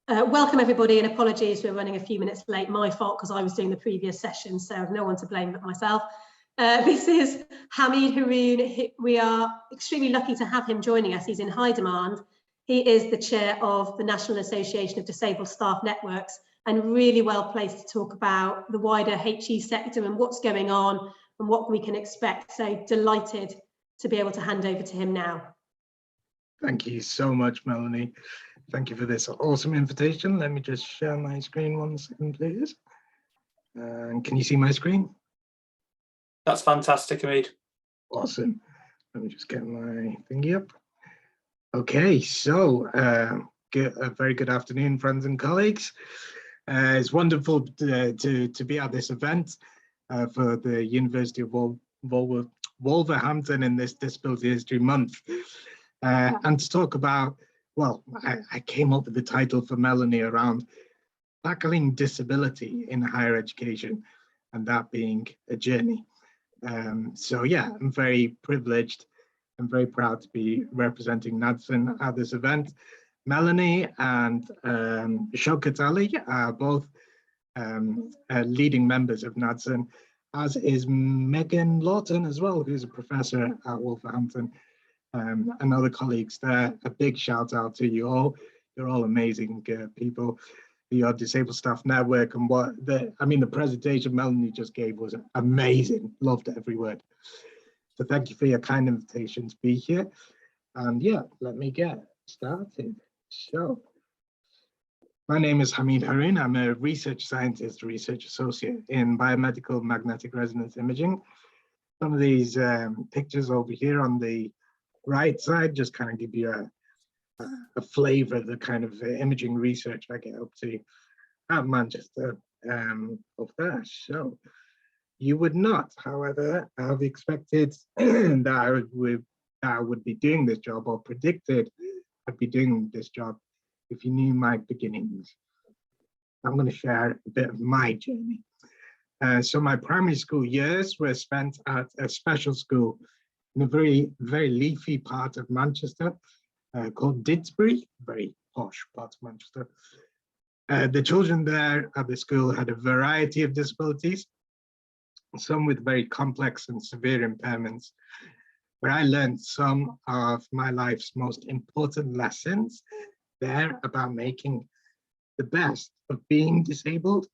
Welcome everybody, and apologies we're running a few minutes late. My fault, because I was doing the previous session, so I've no one to blame but myself. This is Hamied Haroon. We are extremely lucky to have him joining us. He's in high demand. He is the chair of the National Association of Disabled Staff Networks and really well placed to talk about the wider HE sector and what's going on and what we can expect. So delighted to be able to hand over to him now. Thank you so much, Melanie. Thank you for this awesome invitation. Let me just share my screen 1 second, please. Can you see my screen? That's fantastic, Hamied. Awesome. Let me just get my thingy up. Okay, so a very good afternoon, friends and colleagues. It's wonderful to be at this event for the University of Wolverhampton in this Disability History Month, and to talk about, well, I came up with the title for Melanie around tackling disability in higher education, and that being a journey. So yeah, I'm very privileged and very proud to be representing NADSN at this event. Melanie and Shaukat Ali are both leading members of NADSN, as is Megan Lawton as well, who's a professor at Wolverhampton, and other colleagues there. A big shout out to you all. You're all amazing people. Your Disabled Staff Network, and the presentation Melanie just gave was amazing. Loved every word. So thank you for your kind invitation to be here. And yeah, let me get started. So, my name is Hamied Haroon. I'm a research scientist, research associate in biomedical magnetic resonance imaging. Some of these pictures over here on the right side just kind of give you a flavor of the kind of imaging research I get up to at Manchester up there. So you would not, however, have expected that I would be doing this job, or predicted I'd be doing this job, if you knew my beginnings. I'm going to share a bit of my journey. So my primary school years were spent at a special school in a very, very leafy part of Manchester, called Didsbury, very posh part of Manchester. The children there at the school had a variety of disabilities, some with very complex and severe impairments, where I learned some of my life's most important lessons there about making the best of being disabled.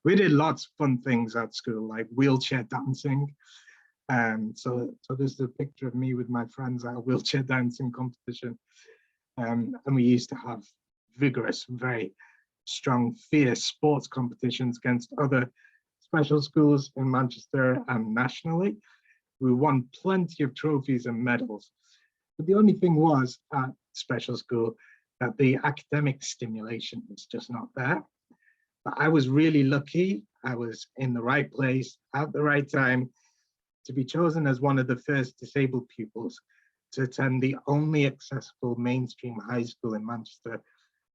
We did lots of fun things at school, like wheelchair dancing. So this is a picture of me with my friends at a wheelchair dancing competition. And we used to have vigorous, very strong, fierce sports competitions against other special schools in Manchester and nationally. We won plenty of trophies and medals. But the only thing was, at special school, that the academic stimulation was just not there. But I was really lucky. I was in the right place at the right time to be chosen as one of the first disabled pupils to attend the only accessible mainstream high school in Manchester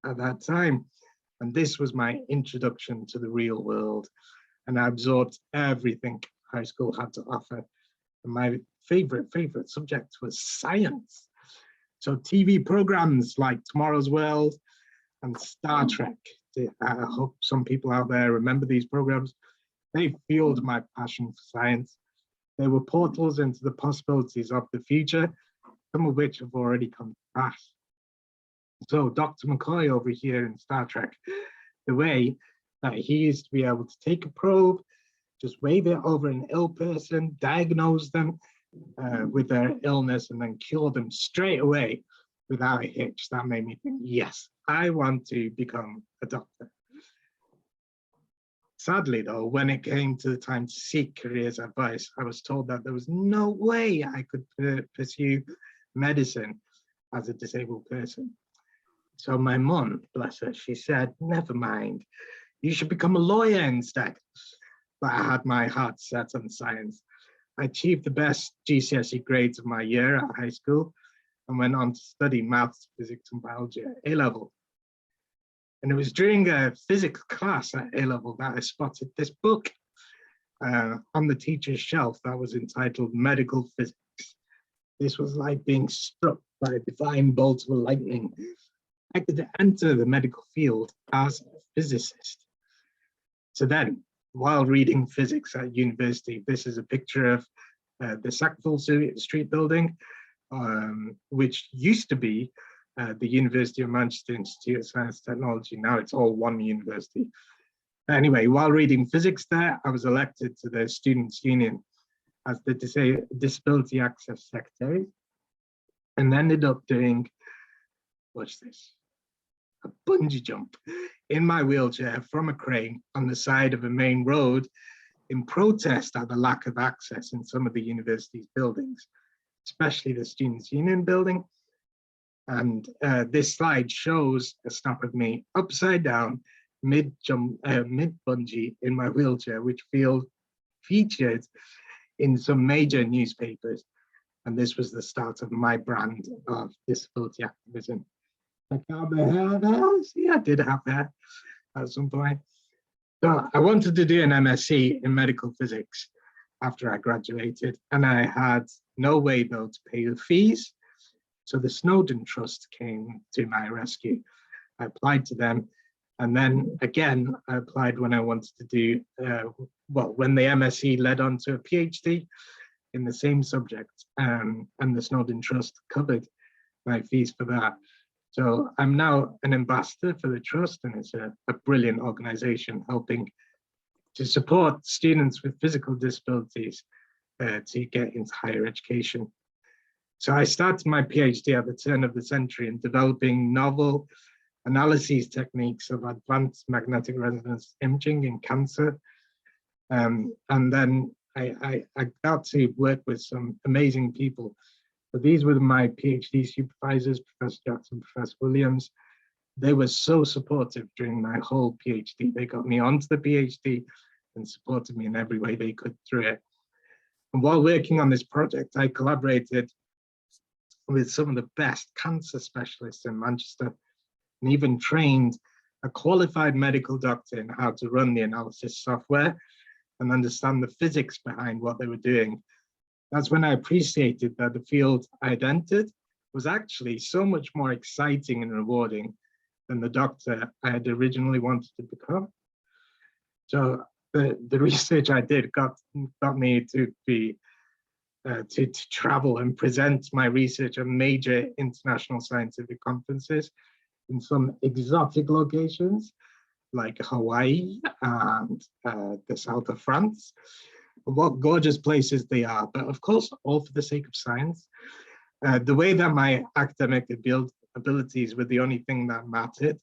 at that time. And this was my introduction to the real world. And I absorbed everything high school had to offer. And my favorite subject was science. So TV programs like Tomorrow's World and Star Trek, I hope some people out there remember these programs. They fueled my passion for science. They were portals into the possibilities of the future, some of which have already come to pass. So Dr. McCoy over here in Star Trek, the way that he used to be able to take a probe, just wave it over an ill person, diagnose them with their illness, and then cure them straight away without a hitch. That made me think, yes, I want to become a doctor. Sadly, though, when it came to the time to seek careers advice, I was told that there was no way I could pursue medicine as a disabled person. So my mum, bless her, she said, never mind, you should become a lawyer instead. But I had my heart set on science. I achieved the best GCSE grades of my year at high school and went on to study maths, physics, and biology at A-level. And it was during a physics class at A-level that I spotted this book on the teacher's shelf that was entitled Medical Physics. This was like being struck by a divine bolt of lightning. I could enter the medical field as a physicist. So then, while reading physics at university, this is a picture of the Sackville Street building, which used to be the University of Manchester Institute of Science and Technology. Now it's all one university. Anyway, while reading physics there, I was elected to the Students' Union as the Disability Access Secretary, and ended up doing, watch this, a bungee jump in my wheelchair from a crane on the side of a main road in protest at the lack of access in some of the university's buildings, especially the Students' Union building. And this slide shows a snap of me upside down, mid-jump, mid-bungee in my wheelchair, which featured in some major newspapers. And this was the start of my brand of disability activism. Check out the hair there. See, I did have hair at some point. So I wanted to do an MSc in medical physics after I graduated, and I had no way though to pay the fees. So the Snowden Trust came to my rescue. I applied to them, and then again, I applied when I wanted to do, when the MSc led on to a PhD in the same subject, and the Snowden Trust covered my fees for that. So I'm now an ambassador for the Trust, and it's a brilliant organization helping to support students with physical disabilities to get into higher education. So I started my PhD at the turn of the century in developing novel analysis techniques of advanced magnetic resonance imaging in cancer. And then I got to work with some amazing people. So these were my PhD supervisors, Professor Jackson, Professor Williams. They were so supportive during my whole PhD. They got me onto the PhD and supported me in every way they could through it. And while working on this project, I collaborated with some of the best cancer specialists in Manchester, and even trained a qualified medical doctor in how to run the analysis software and understand the physics behind what they were doing. That's when I appreciated that the field I'd entered was actually so much more exciting and rewarding than the doctor I had originally wanted to become. So the research I did got me to be to travel and present my research at major international scientific conferences in some exotic locations like Hawaii and the south of France. What gorgeous places they are, but of course, all for the sake of science. The way that my academic abilities were the only thing that mattered,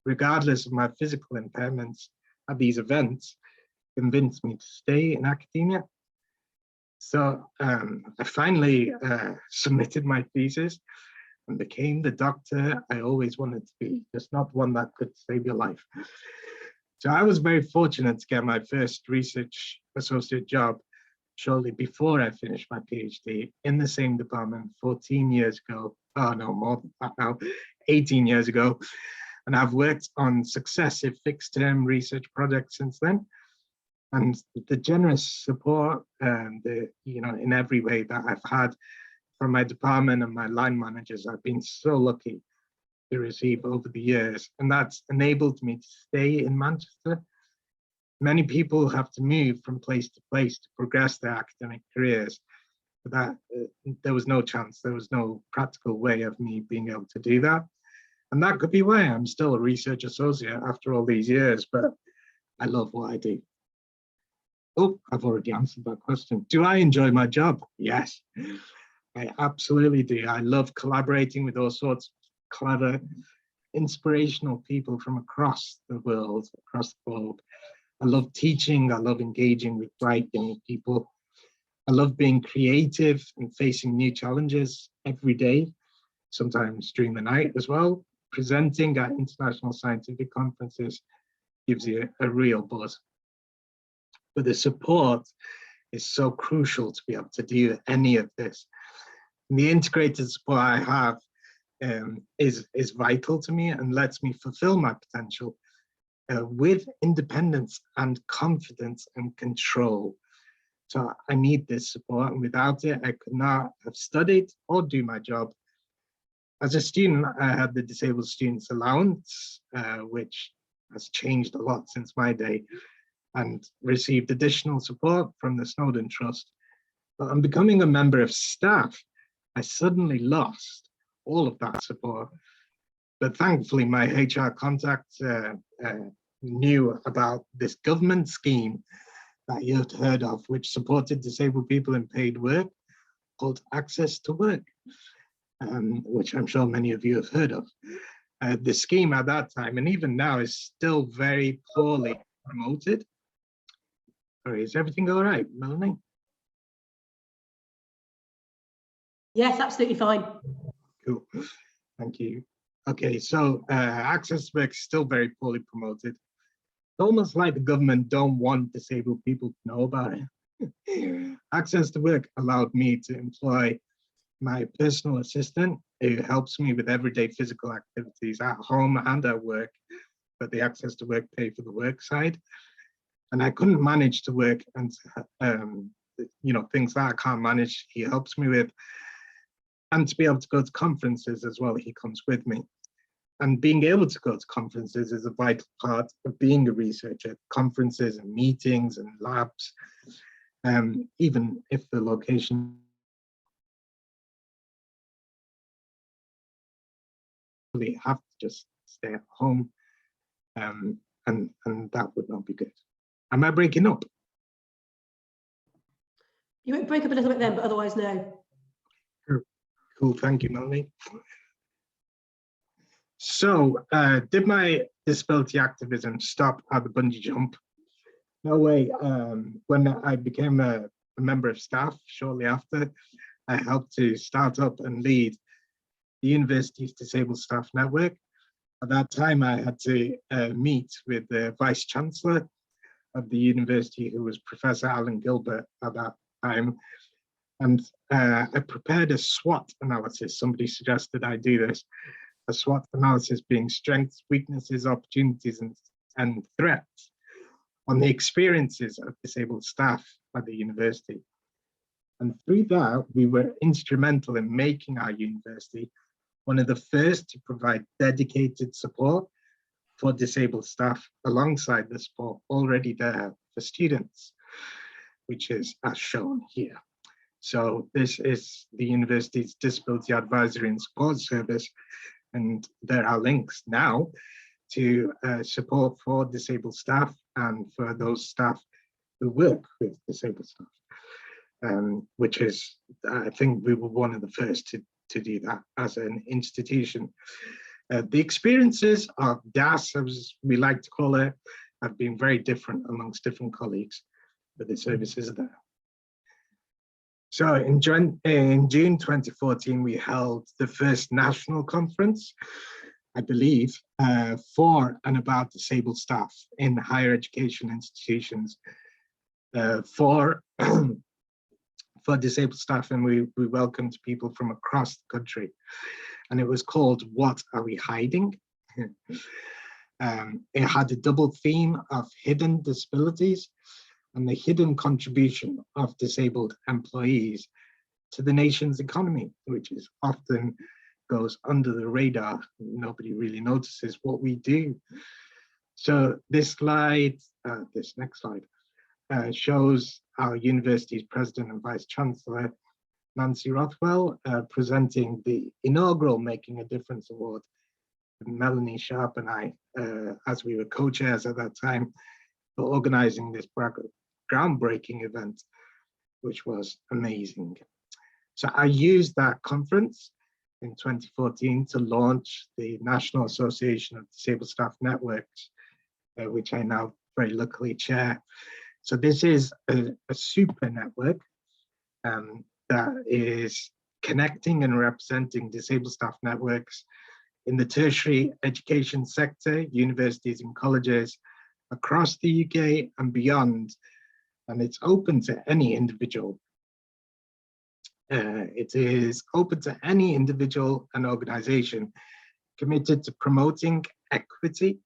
regardless of my physical impairments at these events, convinced me to stay in academia. So I finally submitted my thesis and became the doctor I always wanted to be, just not one that could save your life. So I was very fortunate to get my first research associate job shortly before I finished my PhD in the same department 14 years ago. Oh no, more than that now, 18 years ago. And I've worked on successive fixed-term research projects since then. And the generous support and in every way that I've had from my department and my line managers, I've been so lucky to receive over the years, and that's enabled me to stay in Manchester. Many people have to move from place to place to progress their academic careers, but that there was no chance, there was no practical way of me being able to do that. And that could be why I'm still a research associate after all these years, but I love what I do. Oh, I've already answered that question. Do I enjoy my job? Yes, I absolutely do. I love collaborating with all sorts of clever, inspirational people from across the world, across the globe. I love teaching. I love engaging with bright young people. I love being creative and facing new challenges every day, sometimes during the night as well. Presenting at international scientific conferences gives you a real buzz. But the support is so crucial to be able to do any of this. And the integrated support I have is vital to me and lets me fulfill my potential with independence and confidence and control. So I need this support, and without it, I could not have studied or do my job. As a student, I had the Disabled Students Allowance, which has changed a lot since my day, and received additional support from the Snowdon Trust. But on becoming a member of staff, I suddenly lost all of that support. But thankfully, my HR contact knew about this government scheme that you've heard of, which supported disabled people in paid work, called Access to Work, which I'm sure many of you have heard of. The scheme at that time, and even now, is still very poorly promoted. Sorry, is everything all right, Melanie? Yes, absolutely fine. Cool, thank you. Okay, so Access to Work is still very poorly promoted. It's almost like the government don't want disabled people to know about it. Access to Work allowed me to employ my personal assistant who helps me with everyday physical activities at home and at work, but the Access to Work pay for the work side. And I couldn't manage to work and, things that I can't manage, he helps me with. And to be able to go to conferences as well, he comes with me. And being able to go to conferences is a vital part of being a researcher, conferences and meetings and labs, even if the location really have to just stay at home, and that would not be good. Am I breaking up? You might break up a little bit then, but otherwise no. Cool, thank you, Melanie. So, did my disability activism stop at the bungee jump? No way. When I became a member of staff shortly after, I helped to start up and lead the university's Disabled Staff Network. At that time, I had to meet with the Vice Chancellor of the university, who was Professor Alan Gilbert at that time. And I prepared a SWOT analysis. Somebody suggested I do this. A SWOT analysis being strengths, weaknesses, opportunities, and threats on the experiences of disabled staff at the university. And through that, we were instrumental in making our university one of the first to provide dedicated support for disabled staff alongside the support already there for students, which is as shown here. So this is the university's Disability Advisory and Support Service, and there are links now to support for disabled staff and for those staff who work with disabled staff, which is, I think we were one of the first to do that as an institution. The experiences of DAS, as we like to call it, have been very different amongst different colleagues, but the services are there. So in June 2014, we held the first national conference, I believe, for and about disabled staff in higher education institutions for disabled staff, and we welcomed people from across the country. And it was called What Are We Hiding? It had a double theme of hidden disabilities and the hidden contribution of disabled employees to the nation's economy, which is often goes under the radar. Nobody really notices what we do. So this slide, this next slide, shows our university's president and vice chancellor, Nancy Rothwell, presenting the inaugural Making a Difference Award. Melanie Sharp and I, as we were co-chairs at that time, for organizing this groundbreaking event, which was amazing. So I used that conference in 2014 to launch the National Association of Disabled Staff Networks, which I now very luckily chair. So this is a super network that is connecting and representing disabled staff networks in the tertiary education sector, universities and colleges across the UK and beyond. And it's open to any individual. It is open to any individual and organization committed to promoting equity,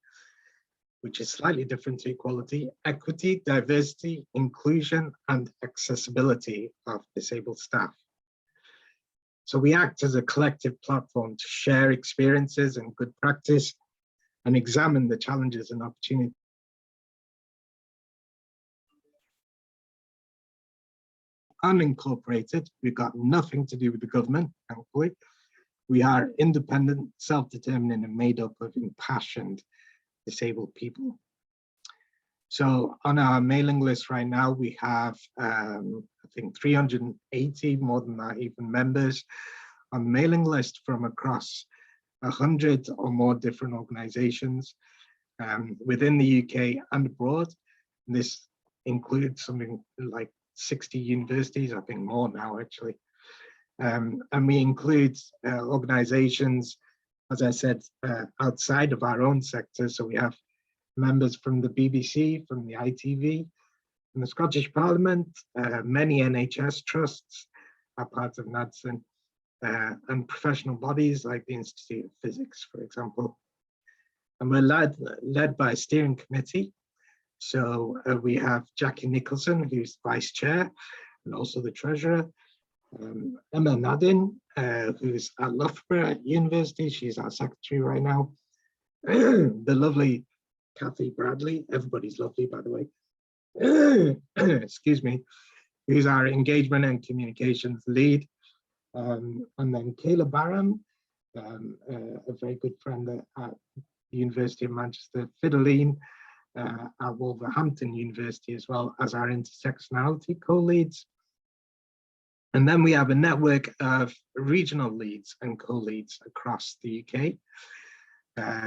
which is slightly different to equality, equity, diversity, inclusion, and accessibility of disabled staff. So we act as a collective platform to share experiences and good practice and examine the challenges and opportunities. Unincorporated, we've got nothing to do with the government, thankfully. We are independent, self-determining, and made up of impassioned disabled people. So on our mailing list right now, we have, I think, 380, more than that even, members on the mailing list from across 100 or more different organizations within the UK and abroad. And this includes something like 60 universities, I think more now actually. And we include organizations, as I said, outside of our own sector. So we have members from the BBC, from the ITV, from the Scottish Parliament, many NHS trusts are part of NADSN, and professional bodies like the Institute of Physics, for example. And we're led by a steering committee. So we have Jackie Nicholson, who's vice chair and also the treasurer. Emma Nadin, who's at Loughborough University, she's our secretary right now. The lovely Kathy Bradley, everybody's lovely, by the way, excuse me, who's our engagement and communications lead. And then Kayla Barham, a very good friend at the University of Manchester, Fideline at Wolverhampton University, as well as our intersectionality co-leads. And then we have a network of regional leads and co-leads across the UK.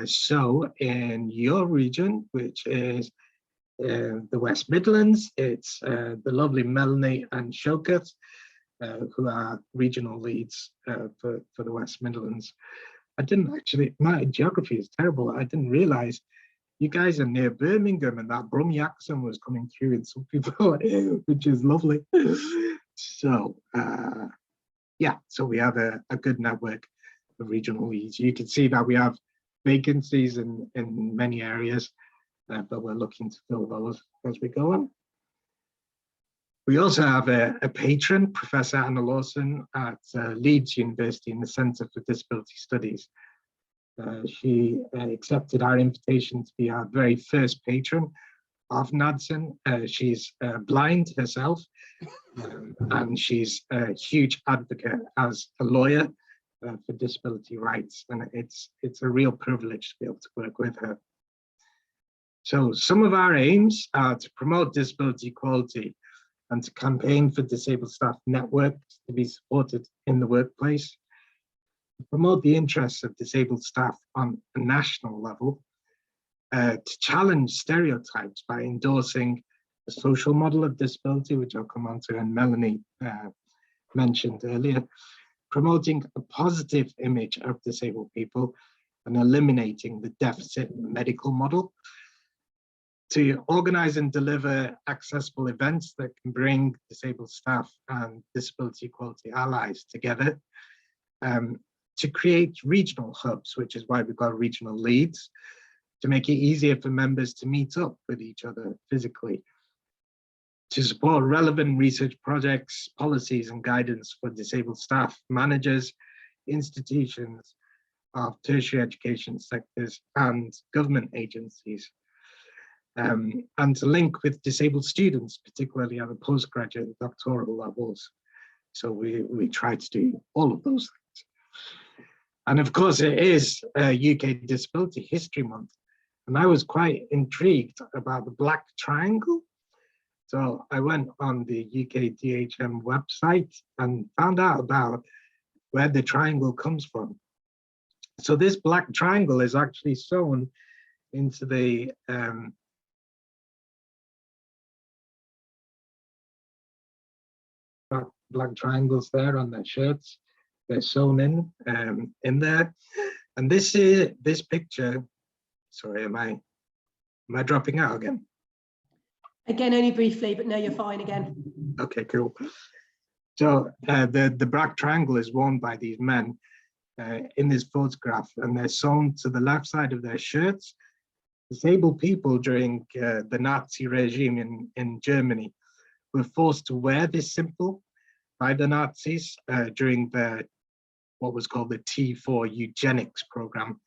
So in your region, which is the West Midlands, it's the lovely Melanie and Shaukat, who are regional leads for the West Midlands. I didn't actually, my geography is terrible. I didn't realize you guys are near Birmingham and that Brummie accent was coming through in some people, which is lovely. So yeah, so we have a good network of regional leads. You can see that we have vacancies in many areas, but we're looking to fill those as we go on. We also have a patron, Professor Anna Lawson at Leeds University in the Centre for Disability Studies. She accepted our invitation to be our very first patron of NADSN. She's blind herself, and she's a huge advocate as a lawyer for disability rights, and it's a real privilege to be able to work with her. So some of our aims are to promote disability equality and to campaign for disabled staff networks to be supported in the workplace, to promote the interests of disabled staff on a national level, to challenge stereotypes by endorsing a social model of disability, which I'll come on to, and Melanie mentioned earlier, promoting a positive image of disabled people and eliminating the deficit medical model, to organize and deliver accessible events that can bring disabled staff and disability equality allies together, to create regional hubs, which is why we've got regional leads, to make it easier for members to meet up with each other physically, to support relevant research projects, policies and guidance for disabled staff, managers, institutions of tertiary education sectors and government agencies, and to link with disabled students, particularly at the postgraduate and doctoral levels. So we try to do all of those things. And of course, it is UK Disability History Month. And I was quite intrigued about the Black Triangle. So I went on the UK DHM website and found out about where the triangle comes from. So this Black Triangle is actually sewn into the black triangles there on their shirts. They're sewn in there. And this picture, sorry, am I dropping out again? Again, only briefly, but no, you're fine again. Okay, cool. So the black triangle is worn by these men in this photograph, and they're sewn to the left side of their shirts. Disabled people during the Nazi regime in Germany were forced to wear this symbol by the Nazis during their what was called the T4 eugenics program,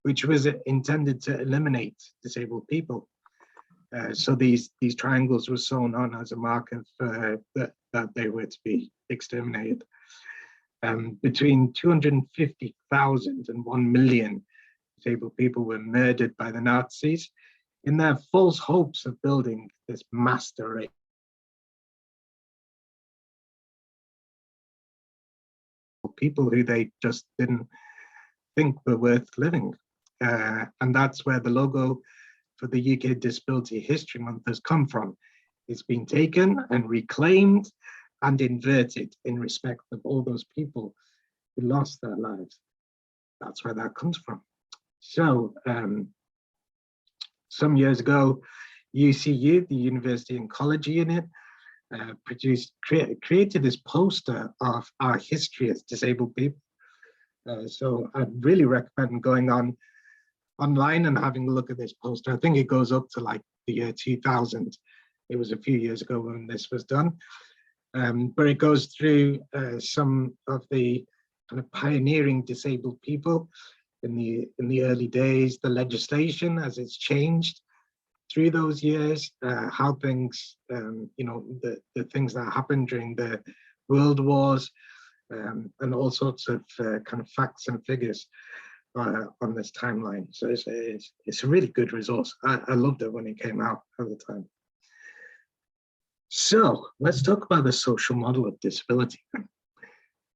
which was intended to eliminate disabled people. So these triangles were sewn on as a mark of that they were to be exterminated. Between 250,000 and 1 million disabled people were murdered by the Nazis in their false hopes of building this master race. People who they just didn't think were worth living. And that's where the logo for the UK Disability History Month has come from. It's been taken and reclaimed and inverted in respect of all those people who lost their lives. That's where that comes from. So some years ago, UCU, the University and College Unit, created this poster of our history as disabled people. So I'd really recommend going online and having a look at this poster. I think it goes up to like the year 2000. It was a few years ago when this was done. But it goes through some of the kind of pioneering disabled people in the early days, the legislation as it's changed through those years, how things, the things that happened during the world wars, and all sorts of kind of facts and figures on this timeline. So it's a really good resource. I loved it when it came out at the time. So let's talk about the social model of disability.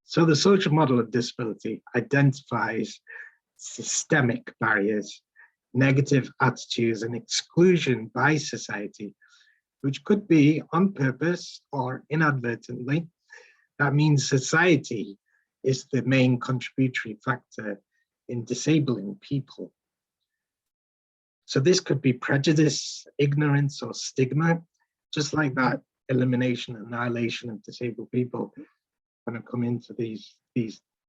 So the social model of disability identifies systemic barriers, negative attitudes, and exclusion by society, which could be on purpose or inadvertently. That means society is the main contributory factor in disabling people. So this could be prejudice, ignorance, or stigma, just like that elimination, annihilation of disabled people when I come into these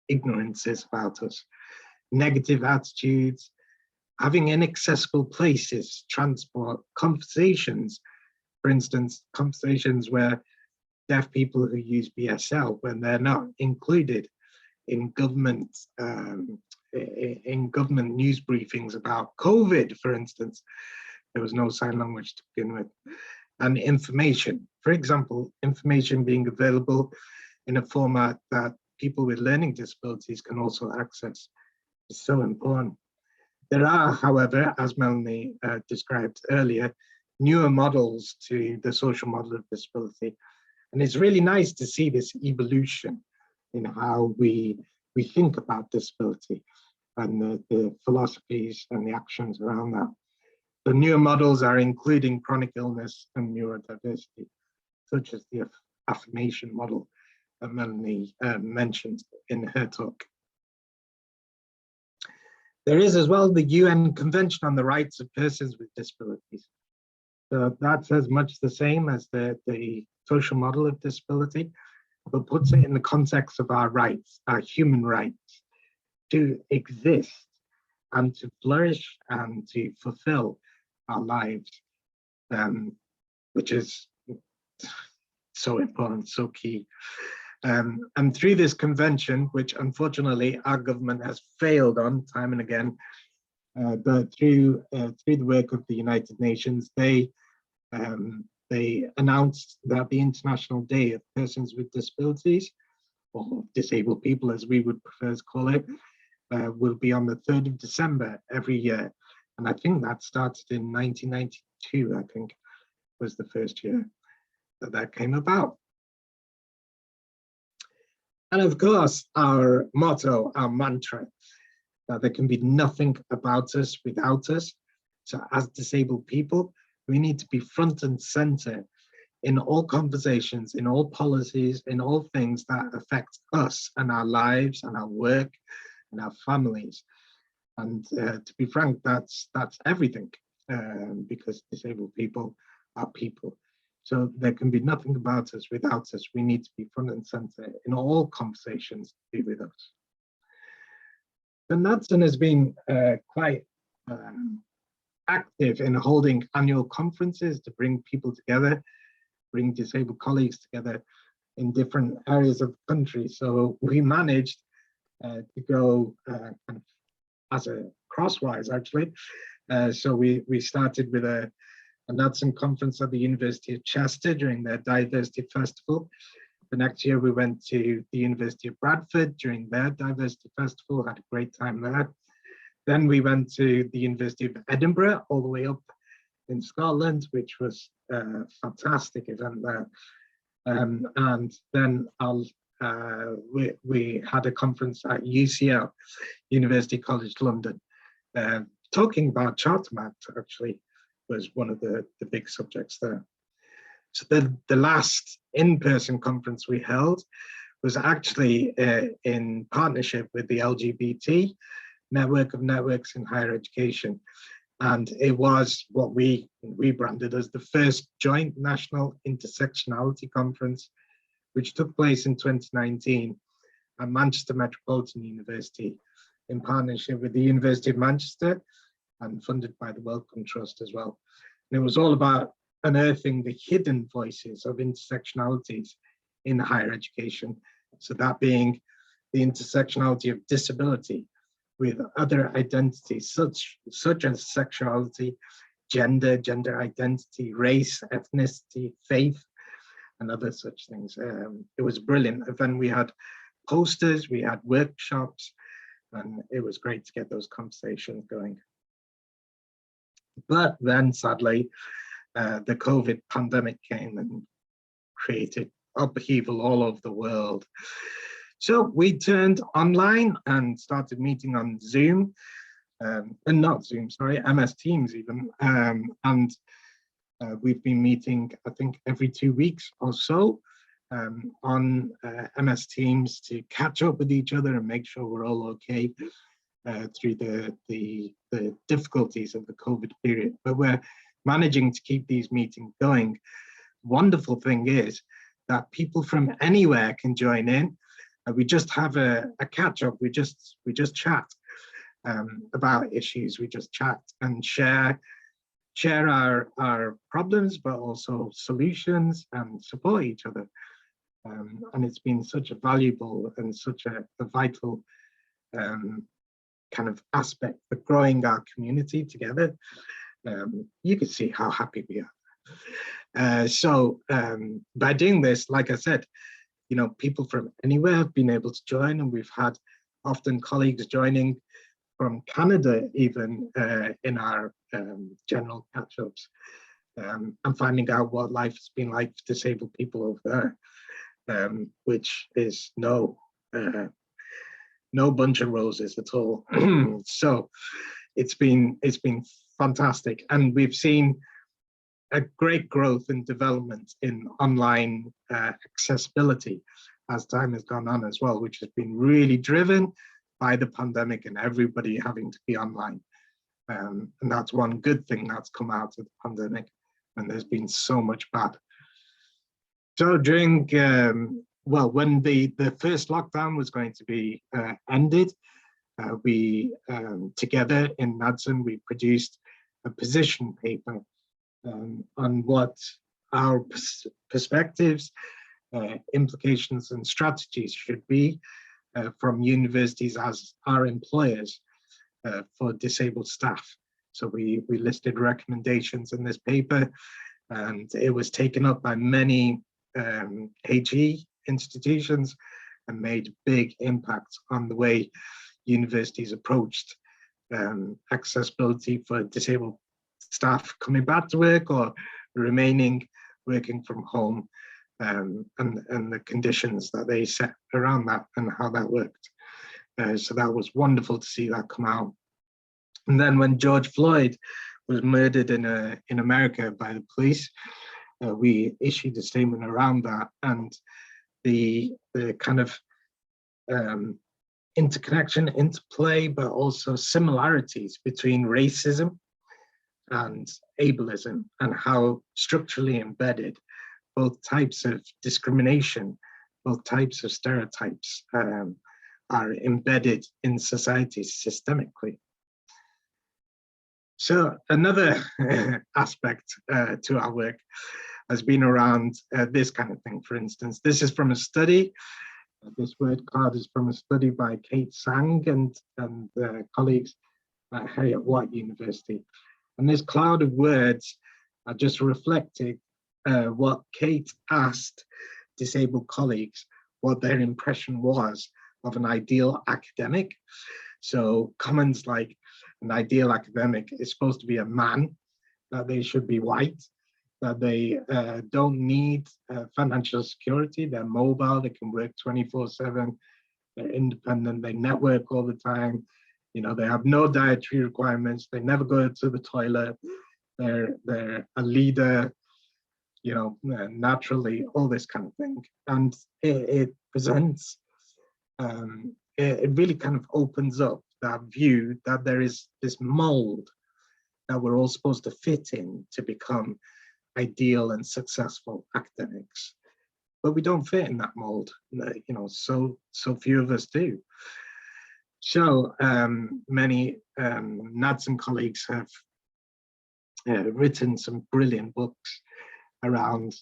ignorances about us. Negative attitudes, having inaccessible places, transport, conversations, for instance, conversations where deaf people who use BSL, when they're not included in government news briefings about COVID, for instance, there was no sign language to begin with. And information, for example, information being available in a format that people with learning disabilities can also access is so important. There are, however, as Melanie described earlier, newer models to the social model of disability. And it's really nice to see this evolution in how we think about disability and the philosophies and the actions around that. The newer models are including chronic illness and neurodiversity, such as the affirmation model that Melanie mentioned in her talk. There is as well the UN Convention on the Rights of Persons with Disabilities. So that's as much the same as the social model of disability, but puts it in the context of our rights, our human rights, to exist and to flourish and to fulfill our lives, which is so important, so key. And through this convention, which unfortunately our government has failed on time and again, but through the work of the United Nations, they announced that the International Day of Persons with Disabilities, or disabled people as we would prefer to call it, will be on the 3rd of December every year. And I think that started in 1992, I think was the first year that came about. And of course, our motto, our mantra, that there can be nothing about us without us. So as disabled people, we need to be front and center in all conversations, in all policies, in all things that affect us and our lives and our work and our families. And to be frank, that's everything, because disabled people are people. So there can be nothing about us without us. We need to be front and center in all conversations to do with us. The NADSN has been quite active in holding annual conferences to bring people together, bring disabled colleagues together in different areas of the country. So we managed to go kind of as a crosswise actually. So we started with a NADSN conference at the University of Chester during their diversity festival. The next year we went to the University of Bradford during their diversity festival, had a great time there. Then we went to the University of Edinburgh all the way up in Scotland, which was a fantastic event there. And then we had a conference at UCL, University College London, talking about Charter Maps actually was one of the big subjects there. So the last in-person conference we held was actually in partnership with the LGBT Network of Networks in Higher Education. And it was what we branded as the first joint national intersectionality conference, which took place in 2019 at Manchester Metropolitan University in partnership with the University of Manchester and funded by the Wellcome Trust as well. And it was all about unearthing the hidden voices of intersectionalities in higher education. So that being the intersectionality of disability with other identities such as sexuality, gender identity, race, ethnicity, faith, and other such things. It was brilliant. And then we had posters, we had workshops, and it was great to get those conversations going. But then sadly, the COVID pandemic came and created upheaval all over the world. So we turned online and started meeting on Zoom, and not Zoom, sorry, MS Teams even. And we've been meeting, I think, every 2 weeks or so on MS Teams to catch up with each other and make sure we're all okay through the difficulties of the COVID period. But we're managing to keep these meetings going. Wonderful thing is that people from anywhere can join in. We just have a catch up. We just chat about issues. We just chat and share our problems, but also solutions, and support each other. And it's been such a valuable and such a vital kind of aspect of growing our community together. You can see how happy we are. So by doing this, like I said, you know, people from anywhere have been able to join, and we've had often colleagues joining from Canada even in our general catch-ups, and finding out what life has been like for disabled people over there, which is no bunch of roses at all. So it's been fantastic, and we've seen a great growth and development in online accessibility as time has gone on as well, which has been really driven by the pandemic and everybody having to be online. And that's one good thing that's come out of the pandemic, and there's been so much bad. So during, well, when the first lockdown was going to be ended, we together in NADSN, we produced a position paper on what our perspectives, implications and strategies should be from universities as our employers for disabled staff. So we listed recommendations in this paper, and it was taken up by many HE institutions and made big impacts on the way universities approached accessibility for disabled staff coming back to work or remaining working from home, and the conditions that they set around that and how that worked. So that was wonderful to see that come out. And then when George Floyd was murdered in America by the police, we issued a statement around that, and the kind of interconnection, interplay, but also similarities between racism and ableism, and how structurally embedded both types of discrimination, both types of stereotypes are embedded in society systemically. So another aspect to our work has been around this kind of thing. For instance, this is from a study This word cloud is from a study by Kate Sang and colleagues at Heriot-Watt University. And this cloud of words are just reflecting what Kate asked disabled colleagues what their impression was of an ideal academic. So comments like an ideal academic is supposed to be a man, that they should be white, that they don't need financial security, they're mobile, they can work 24/7, they're independent, they network all the time, you know, they have no dietary requirements, they never go to the toilet, they're a leader, you know, naturally, all this kind of thing. And it presents, it really kind of opens up that view that there is this mold that we're all supposed to fit in to become ideal and successful academics. But we don't fit in that mold, you know, so few of us do. So many NADSN colleagues have written some brilliant books around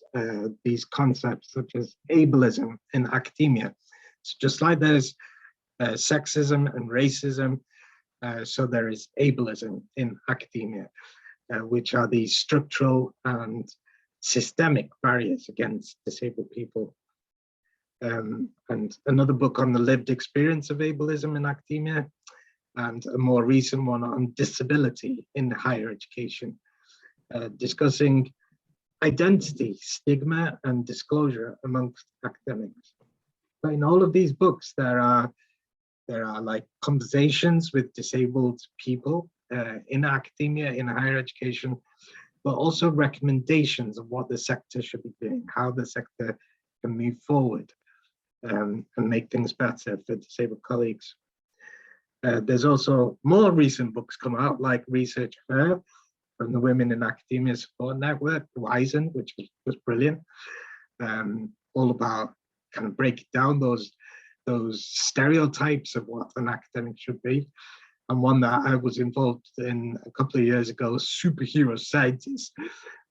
these concepts such as ableism in academia. So just like there's sexism and racism, so there is ableism in academia, which are these structural and systemic barriers against disabled people. And another book on the lived experience of ableism in academia, and a more recent one on disability in higher education, discussing identity, stigma, and disclosure amongst academics. But in all of these books, there are like conversations with disabled people in academia, in higher education, but also recommendations of what the sector should be doing, how the sector can move forward and make things better for disabled colleagues. There's also more recent books come out, like Research Her from the Women in Academia Support Network, WISEN, which was brilliant, all about kind of breaking down those stereotypes of what an academic should be. And one that I was involved in a couple of years ago, Superhero Scientists,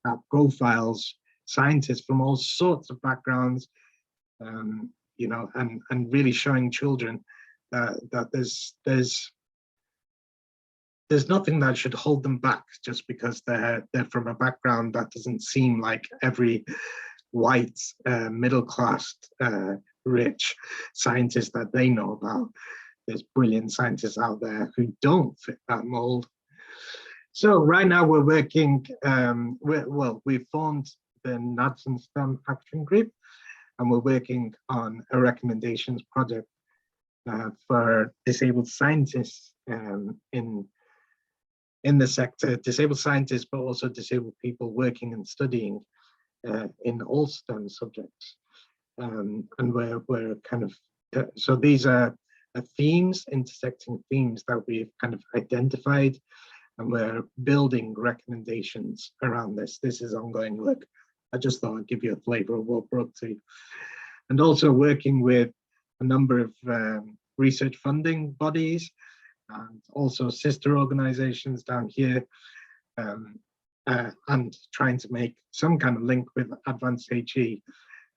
that profiles scientists from all sorts of backgrounds, you know, and really showing children that there's nothing that should hold them back just because they're from a background that doesn't seem like every white middle-class rich scientist that they know about. There's brilliant scientists out there who don't fit that mold. So right now we're working, we've formed the NADSN STEM Action Group, and we're working on a recommendations project for disabled scientists in the sector, disabled scientists, but also disabled people working and studying in all STEM subjects. And we're kind of, so these are themes, intersecting themes that we've kind of identified, and we're building recommendations around this. This is ongoing work. I just thought I'd give you a flavor of what we're up to. And also working with a number of research funding bodies and also sister organizations down here, and trying to make some kind of link with Advanced HE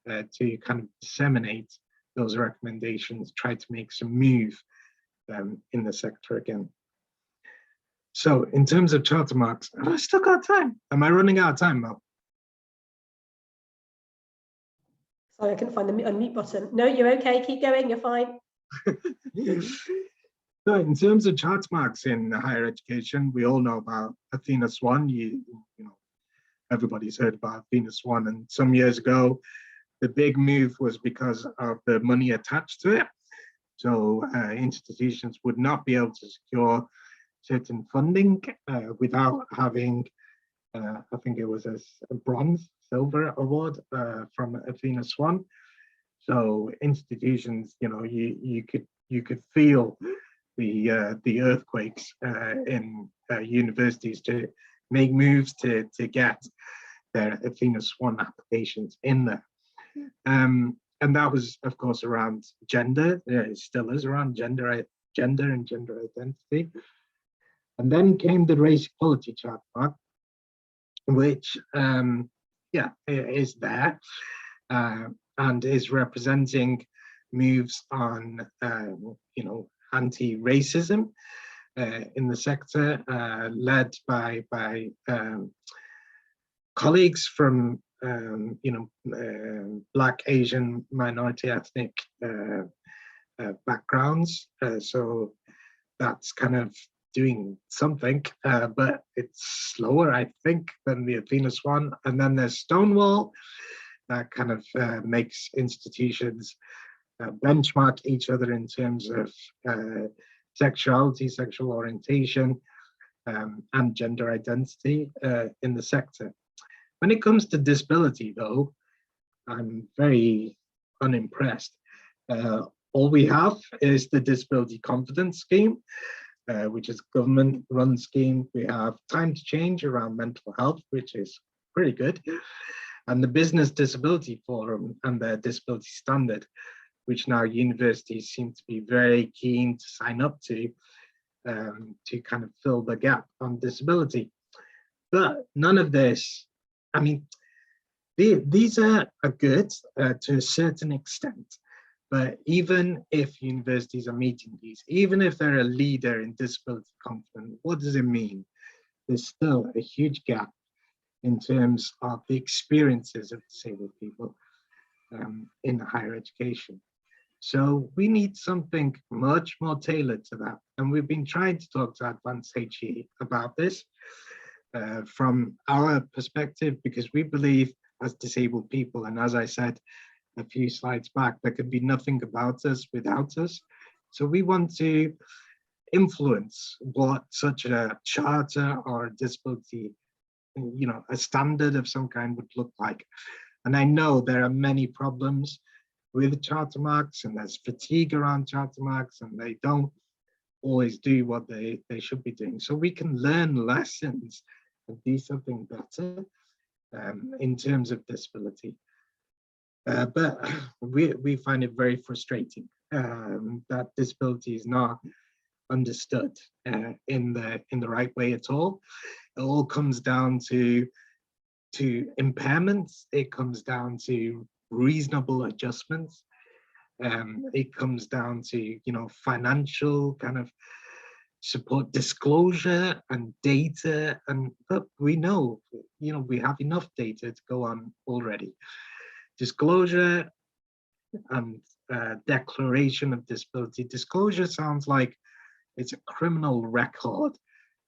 to kind of disseminate those recommendations, try to make some move in the sector again. So in terms of charter marks, have I still got time? Am I running out of time, Mel? Sorry, I couldn't find the unmute button. No, you're okay, keep going, you're fine. So in terms of charter marks in higher education, we all know about Athena Swan. You know, everybody's heard about Athena Swan, and some years ago, the big move was because of the money attached to it. So institutions would not be able to secure certain funding without having, I think it was a bronze, silver award from Athena Swan. So institutions, you know, you could feel the earthquakes in universities to make moves to get their Athena Swan applications in there. And that was, of course, around gender. It still is around gender and gender identity. And then came the race equality charter mark, which, yeah, is there and is representing moves on, anti-racism in the sector, led by colleagues from Black, Asian, minority ethnic backgrounds. So that's kind of doing something, but it's slower, I think, than the Athena Swan. And then there's Stonewall, that kind of makes institutions benchmark each other in terms of sexuality, sexual orientation, and gender identity in the sector. When it comes to disability, though, I'm very unimpressed. All we have is the Disability Confidence Scheme, which is a government-run scheme. We have Time to Change around mental health, which is pretty good, and the Business Disability Forum and their disability standard, which now universities seem to be very keen to sign up to kind of fill the gap on disability. But none of this, I mean, these are good to a certain extent, but even if universities are meeting these, even if they're a leader in disability confidence, what does it mean? There's still a huge gap in terms of the experiences of disabled people in higher education. So we need something much more tailored to that. And we've been trying to talk to Advanced HE about this from our perspective, because we believe as disabled people, and as I said a few slides back, there could be nothing about us without us. So we want to influence what such a charter or a disability, a standard of some kind would look like. And I know there are many problems with charter marks, and there's fatigue around charter marks, and they don't always do what they should be doing. So we can learn lessons and do something better in terms of disability. But we find it very frustrating that disability is not understood in the right way at all. It all comes down to impairments. It comes down to reasonable adjustments. It comes down to financial kind of support, disclosure and data, but we know we have enough data to go on already. Disclosure and declaration of disability. Disclosure sounds like it's a criminal record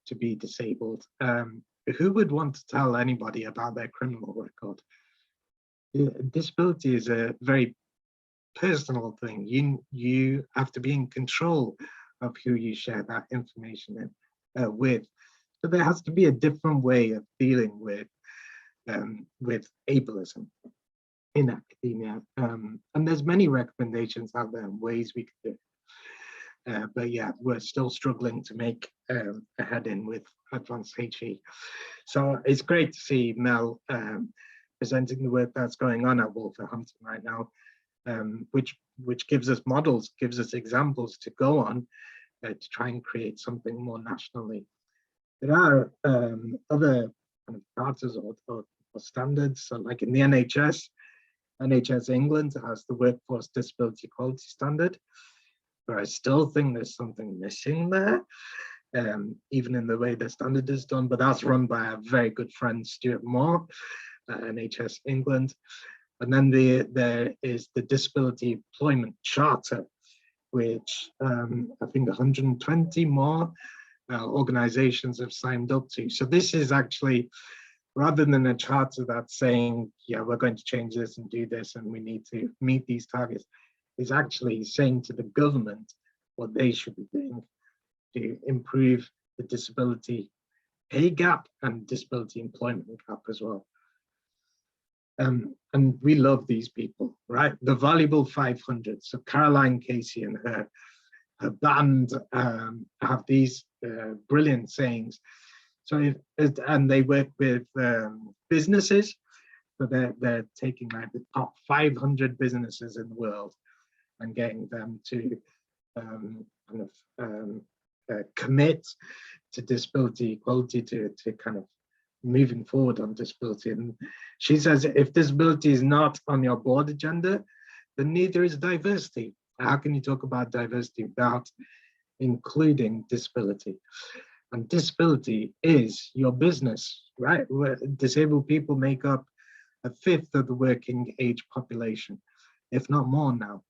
to be disabled. Who would want to tell anybody about their criminal record? Disability is a very personal thing. You have to be in control of who you share that information with. So there has to be a different way of dealing with ableism in academia. And there's many recommendations out there and ways we could do it. But yeah, we're still struggling to make a head in with Advanced HE. So it's great to see Mel presenting the work that's going on at Wolverhampton right now, which gives us models, gives us examples to go on to try and create something more nationally. There are other kind of charters or standards, so like in the NHS England has the Workforce Disability Equality Standard, but I still think there's something missing there, even in the way the standard is done, but that's run by a very good friend, Stuart Moore, NHS England. And then there is the Disability Employment Charter, which I think 120 more organizations have signed up to. So this is actually, rather than a charter that's saying, yeah, we're going to change this and do this and we need to meet these targets, is actually saying to the government what they should be doing to improve the disability pay gap and disability employment gap as well. And we love these people, right? The Valuable 500. So Caroline Casey and her band have these brilliant sayings. So and they work with businesses, so they're taking like the top 500 businesses in the world and getting them to commit to disability equality, to kind of moving forward on disability. And she says, if disability is not on your board agenda, then neither is diversity. How can you talk about diversity without including disability? And disability is your business, right? Disabled people make up a fifth of the working age population, if not more now.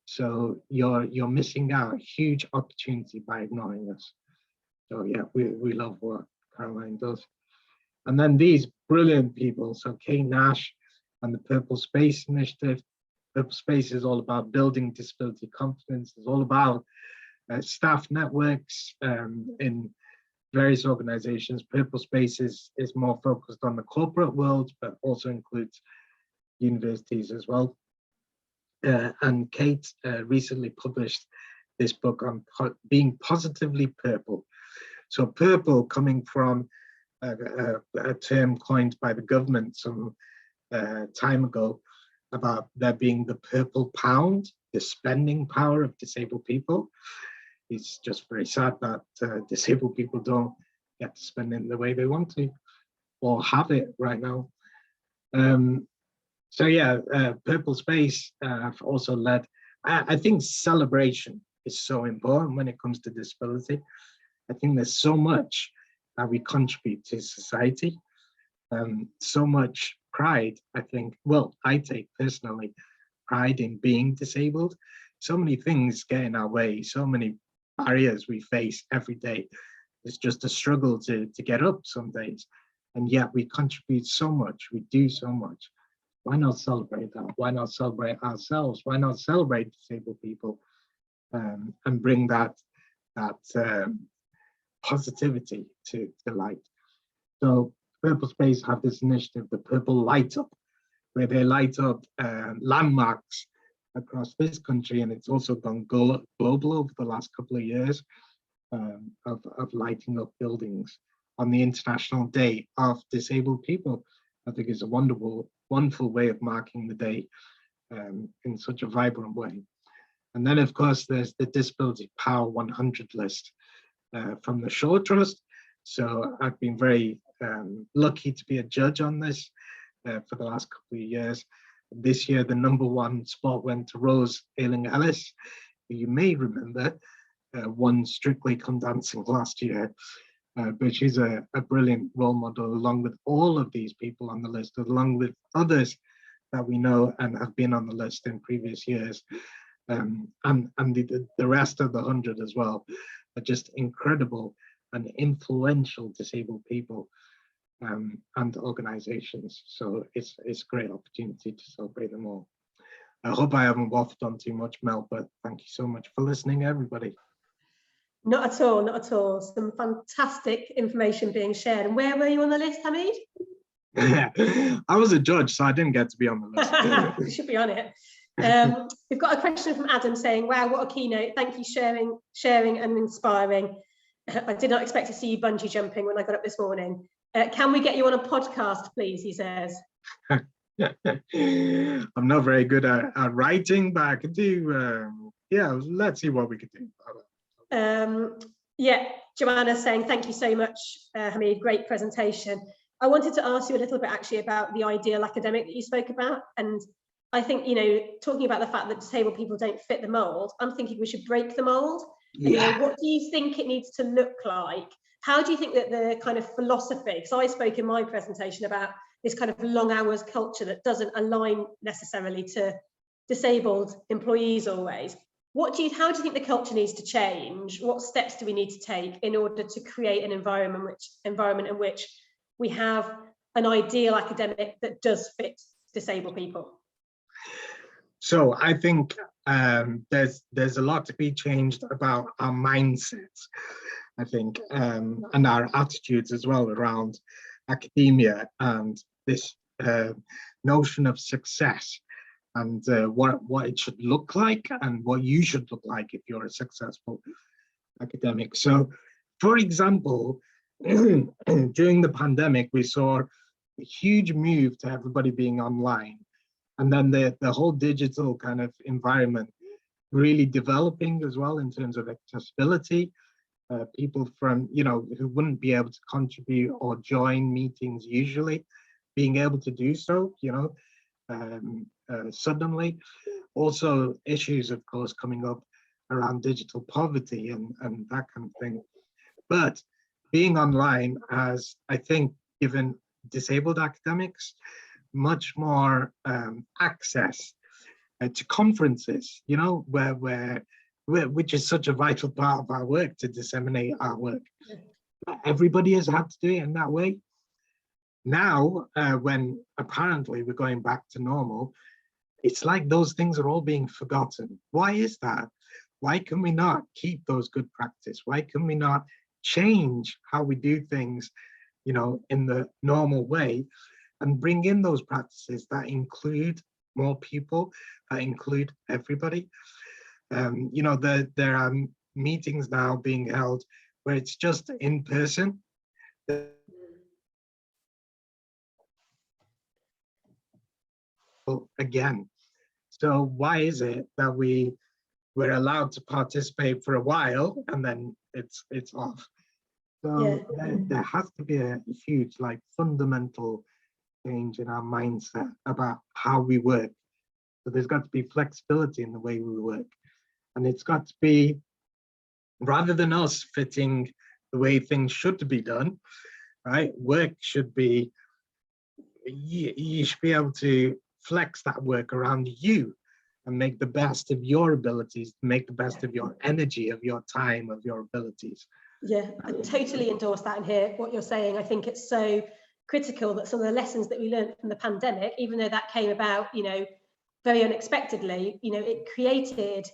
So you're missing out a huge opportunity by ignoring us. So yeah, we love what Caroline does. And then these brilliant people, so Kate Nash and the Purple Space Initiative. Purple Space is all about building disability confidence. It's all about staff networks in various organizations. Purple Space is more focused on the corporate world, but also includes universities as well. And Kate recently published this book on being positively purple. So purple coming from a term coined by the government some time ago about there being the purple pound, the spending power of disabled people. It's just very sad that disabled people don't get to spend it the way they want to or have it right now. So yeah, Purple Space have also led, I think celebration is so important when it comes to disability. I think there's so much that we contribute to society, so much pride, I think, well, I take personally pride in being disabled. So many things get in our way, so many barriers we face every day. It's just a struggle to get up some days. And yet we contribute so much, we do so much. Why not celebrate that? Why not celebrate ourselves? Why not celebrate disabled people and bring that positivity to light? So Purple Space have this initiative, the Purple Light Up, where they light up landmarks across this country, and it's also gone global over the last couple of years of lighting up buildings on the International Day of Disabled People. I think it's a wonderful way of marking the day in such a vibrant way. And then, of course, there's the Disability Power 100 list from the Shaw Trust. So I've been very lucky to be a judge on this for the last couple of years. This year, the #1 spot went to Rose Ayling-Ellis, who you may remember won Strictly Come Dancing last year. But she's a brilliant role model, along with all of these people on the list, along with others that we know and have been on the list in previous years. And the rest of the 100 as well are just incredible and influential disabled people and organizations. So it's a great opportunity to celebrate them all. I hope I haven't waffled on too much, Mel, but thank you so much for listening, everybody. Not at all, not at all. Some fantastic information being shared. And where were you on the list, Hamied? I was a judge, so I didn't get to be on the list. You should be on it. We've got a question from Adam saying, wow, what a keynote. Thank you, sharing and inspiring. I did not expect to see you bungee jumping when I got up this morning. Can we get you on a podcast, please, he says. I'm not very good at writing, but I could do, yeah, let's see what we could do. Yeah, Joanna saying, thank you so much, Hamied, great presentation. I wanted to ask you a little bit actually about the ideal academic that you spoke about. And I think, you know, talking about the fact that disabled people don't fit the mold, I'm thinking we should break the mold. Yeah. And, you know, what do you think it needs to look like? How do you think that the kind of philosophy, because I spoke in my presentation about this kind of long hours culture that doesn't align necessarily to disabled employees always. How do you think the culture needs to change? What steps do we need to take in order to create an environment in which we have an ideal academic that does fit disabled people? So I think there's a lot to be changed about our mindsets, I think, and our attitudes as well around academia and this notion of success. And what it should look like and what you should look like if you're a successful academic. So, for example, during the pandemic, we saw a huge move to everybody being online. And then the whole digital kind of environment really developing as well in terms of accessibility. People from, you know, who wouldn't be able to contribute or join meetings usually, being able to do so, you know, suddenly. Also issues, of course, coming up around digital poverty and that kind of thing. But being online has, I think, given disabled academics much more access to conferences, you know, which is such a vital part of our work, to disseminate our work. Everybody has had to do it in that way. Now, when apparently we're going back to normal, it's like those things are all being forgotten. Why is that? Why can we not keep those good practice? Why can we not change how we do things, you know, in the normal way, and bring in those practices that include more people, that include everybody? You know, there are meetings now being held where it's just in person. Again, so why is it that we're allowed to participate for a while and then it's off? So there has to be a huge, like, fundamental change in our mindset about how we work. So there's got to be flexibility in the way we work, and it's got to be, rather than us fitting the way things should be done, right? Work should be, you should be able to flex that work around you and make the best of your abilities, make the best of your energy, of your time, of your abilities. Yeah, I totally endorse that and hear what you're saying. I think it's so critical that some of the lessons that we learned from the pandemic, even though that came about, you know, very unexpectedly, you know, it created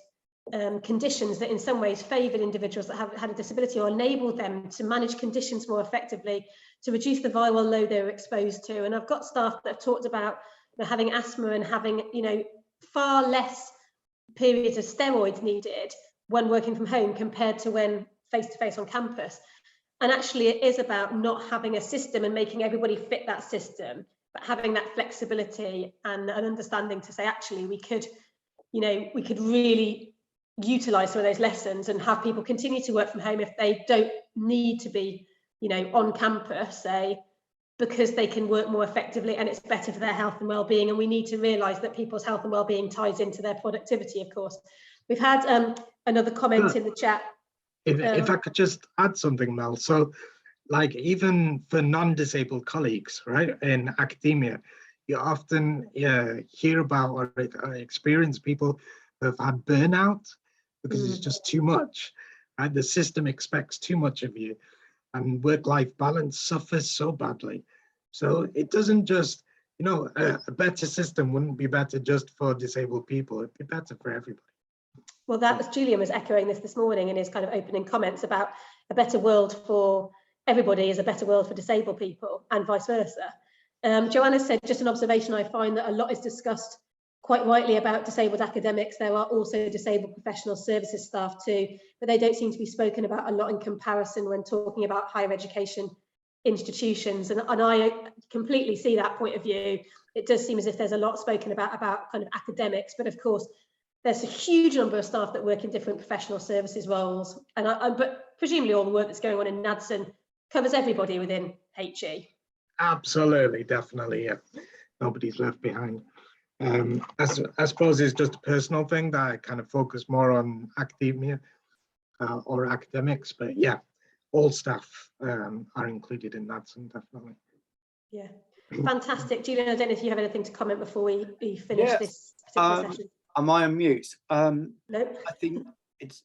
conditions that in some ways favoured individuals that have had a disability, or enabled them to manage conditions more effectively, to reduce the viral load they were exposed to. And I've got staff that have talked about, you know, having asthma and having, you know, far less periods of steroids needed when working from home compared to when face-to-face on campus. And actually it is about not having a system and making everybody fit that system, but having that flexibility and an understanding to say, actually, we could, you know, we could really utilize some of those lessons and have people continue to work from home if they don't need to be, you know, on campus, say, because they can work more effectively and it's better for their health and well-being. And we need to realize that people's health and well-being ties into their productivity, of course. We've had another comment in the chat. If I could just add something, Mel. So, like, even for non-disabled colleagues, right, in academia, you often hear about or experience people who have had burnout because it's just too much, right? The system expects too much of you, and work-life balance suffers so badly. So it doesn't just, you know, a better system wouldn't be better just for disabled people, it'd be better for everybody. Well, that was, Julian was echoing this morning in his kind of opening comments about a better world for everybody is a better world for disabled people, and vice versa. Joanna said, just an observation, I find that a lot is discussed quite rightly about disabled academics. There are also disabled professional services staff too, but they don't seem to be spoken about a lot in comparison when talking about higher education institutions. And I completely see that point of view. It does seem as if there's a lot spoken about kind of academics, but of course, there's a huge number of staff that work in different professional services roles. And but presumably all the work that's going on in NADSN covers everybody within HE. Absolutely, definitely, yeah. Nobody's left behind. I suppose it's just a personal thing that I kind of focus more on academia or academics, but yeah, all staff are included in NADSN, definitely. Yeah, fantastic. Julian, I don't know if you have anything to comment before we finish this particular session. Am I on mute? Nope. I think it's,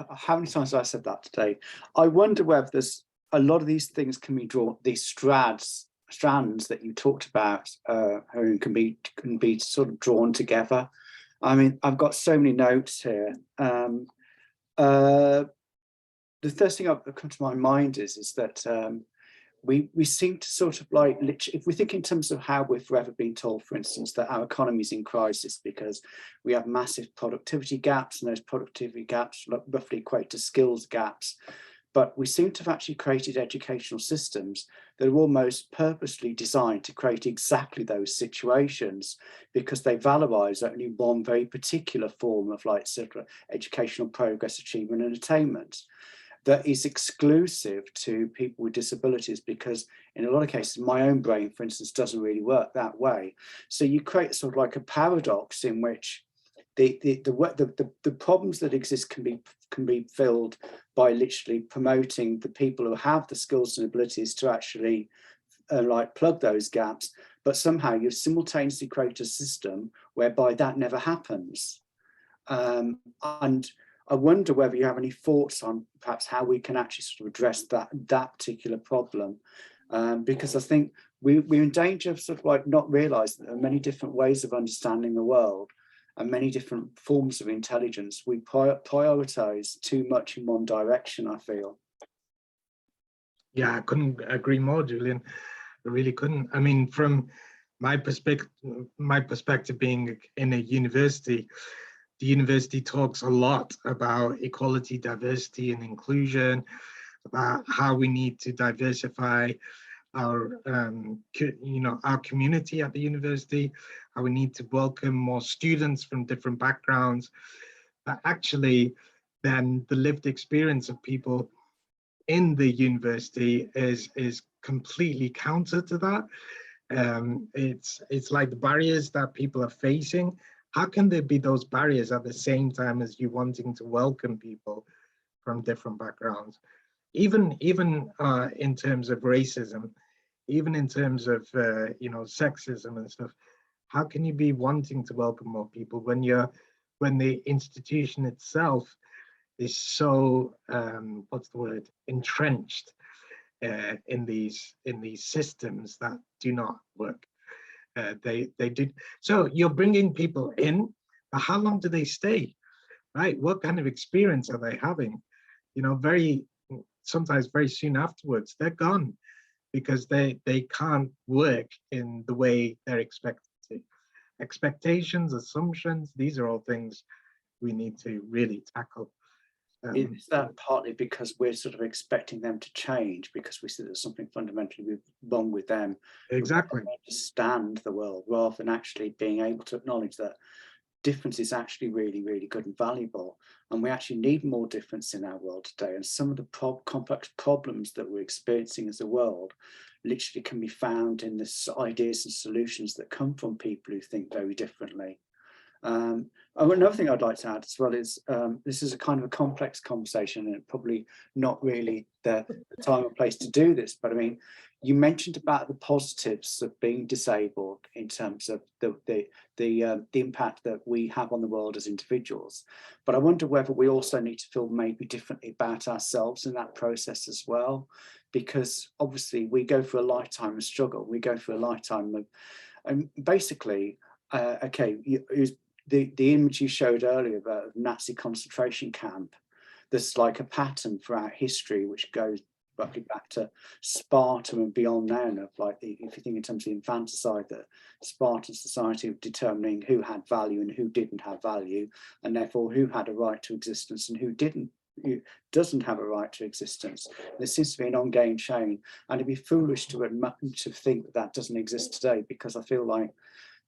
how many times have I said that today? I wonder whether there's a lot of these things can be drawn, these strands that you talked about, Haroon, can be sort of drawn together. I mean, I've got so many notes here. The first thing that comes to my mind is that we seem to sort of like, if we think in terms of how we've forever been told, for instance, that our economy is in crisis because we have massive productivity gaps, and those productivity gaps roughly equate to skills gaps. But we seem to have actually created educational systems that are almost purposely designed to create exactly those situations, because they valorize only one very particular form of, like, sort of educational progress, achievement and attainment that is exclusive to people with disabilities, because in a lot of cases, my own brain, for instance, doesn't really work that way. So you create sort of like a paradox in which the problems that exist can be filled by literally promoting the people who have the skills and abilities to actually like plug those gaps, but somehow you simultaneously create a system whereby that never happens. And I wonder whether you have any thoughts on perhaps how we can actually sort of address that particular problem, because I think we're in danger of sort of like not realising that there are many different ways of understanding the world and many different forms of intelligence. We prioritise too much in one direction, I feel. Yeah, I couldn't agree more, Julian. I really couldn't. I mean, from my perspective being in a university, the university talks a lot about equality, diversity, and inclusion, about how we need to diversify our, our community at the university, how we need to welcome more students from different backgrounds. But actually, then the lived experience of people in the university is completely counter to that. It's like the barriers that people are facing. How can there be those barriers at the same time as you wanting to welcome people from different backgrounds? Even in terms of racism, even in terms of sexism and stuff. How can you be wanting to welcome more people when the institution itself is so entrenched in these systems that do not work? They did. So you're bringing people in, but how long do they stay? Right? What kind of experience are they having? Sometimes very soon afterwards, they're gone because they can't work in the way they're expected to. Expectations, assumptions, these are all things we need to really tackle. Is that partly because we're sort of expecting them to change because we see there's something fundamentally wrong with them? Exactly. Understand the world rather than actually being able to acknowledge that difference is actually really, really good and valuable. And we actually need more difference in our world today. And some of the complex problems that we're experiencing as a world literally can be found in the ideas and solutions that come from people who think very differently. Another thing I'd like to add as well is this is a kind of a complex conversation and probably not really the time or place to do this, but I mean, you mentioned about the positives of being disabled in terms of the impact that we have on the world as individuals. But I wonder whether we also need to feel maybe differently about ourselves in that process as well, because obviously we go through a lifetime of struggle. We go through a lifetime of, and basically, the image you showed earlier about Nazi concentration camp, there's like a pattern throughout history which goes roughly back to Sparta and beyond now, of like if you think in terms of the infanticide, the Spartan society of determining who had value and who didn't have value, and therefore who had a right to existence and who doesn't have a right to existence. There seems to be an ongoing chain, and it'd be foolish to think that that doesn't exist today, because I feel like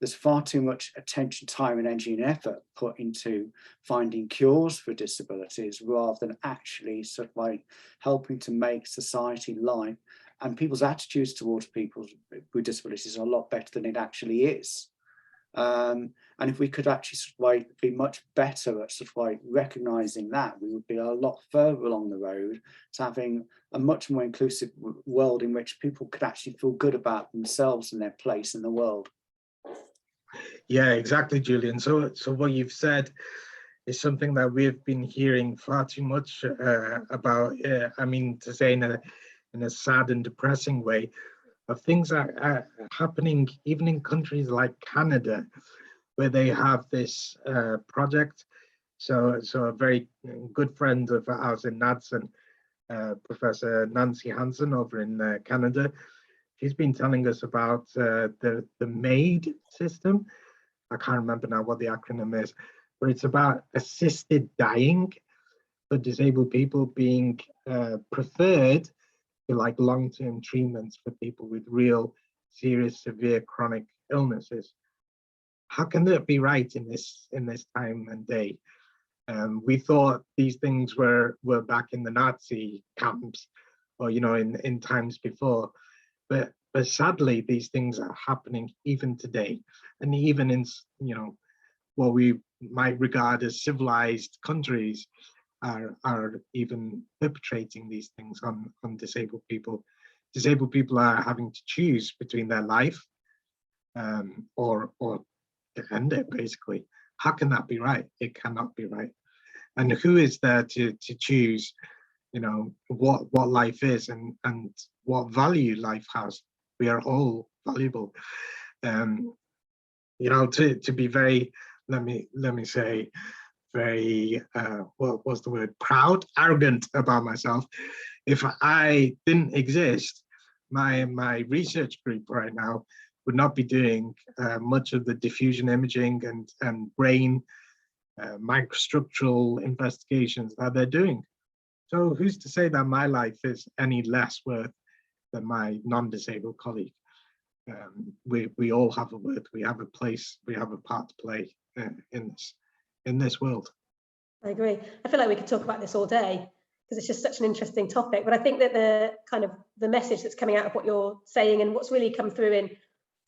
there's far too much attention, time and energy and effort put into finding cures for disabilities rather than actually sort of like helping to make society life and people's attitudes towards people with disabilities are a lot better than it actually is. And if we could actually sort of like be much better at sort of like recognizing that, we would be a lot further along the road to having a much more inclusive world in which people could actually feel good about themselves and their place in the world. Yeah, exactly, Julian. So what you've said is something that we've been hearing far too much about. I mean, to say in a sad and depressing way, of things that are happening even in countries like Canada, where they have this project. So a very good friend of ours in NADSN, Professor Nancy Hansen over in Canada, she's been telling us about the MAID system. I can't remember now what the acronym is, but it's about assisted dying for disabled people being preferred to like long-term treatments for people with real serious, severe chronic illnesses. How can that be right in this time and day? We thought these things were back in the Nazi camps, or in times before, but sadly these things are happening even today, and even in what we might regard as civilized countries are even perpetrating these things on disabled people. Disabled people are having to choose between their life or to end it, basically. How can that be right? It cannot be right. And who is there to choose, you know, what life is and what value life has? We are all valuable. You know, to be very, let me say, very what was the word, proud, arrogant about myself. If I didn't exist, my research group right now would not be doing much of the diffusion imaging and brain microstructural investigations that they're doing. So who's to say that my life is any less worth than my non-disabled colleague? We all have a worth, we have a place, we have a part to play in this world. I agree. I feel like we could talk about this all day because it's just such an interesting topic. But I think that the message that's coming out of what you're saying and what's really come through in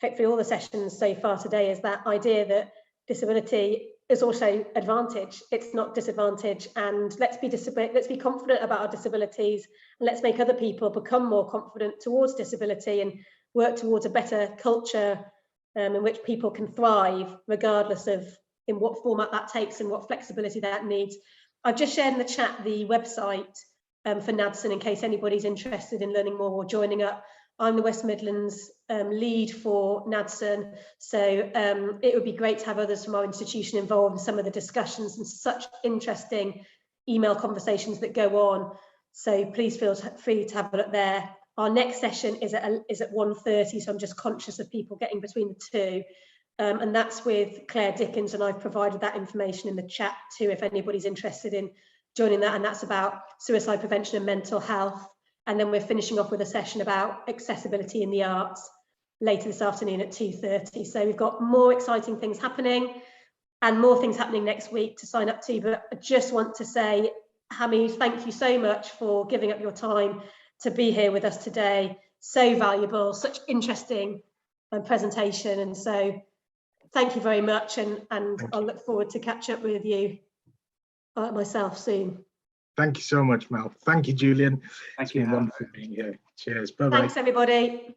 hopefully all the sessions so far today is that idea that disability is also advantage. It's not disadvantage. And let's be confident about our disabilities, and let's make other people become more confident towards disability and work towards a better culture in which people can thrive, regardless of in what format that takes and what flexibility that needs. I've just shared in the chat the website for NADSN in case anybody's interested in learning more or joining up. I'm the West Midlands lead for NADSN, so it would be great to have others from our institution involved in some of the discussions and such interesting email conversations that go on. So please feel free to have a look there. Our next session is at 1:30, so I'm just conscious of people getting between the two. And that's with Claire Dickens, and I've provided that information in the chat too if anybody's interested in joining that, and that's about suicide prevention and mental health. And then we're finishing off with a session about accessibility in the arts later this afternoon at 2:30. So we've got more exciting things happening and more things happening next week to sign up to. But I just want to say, Hamied, thank you so much for giving up your time to be here with us today. So valuable, such interesting presentation. And so thank you very much. And I'll look forward to catch up with you myself soon. Thank you so much, Mel. Thank you, Julian. Thank you. It's been wonderful being here. Cheers. Bye-bye. Thanks, everybody.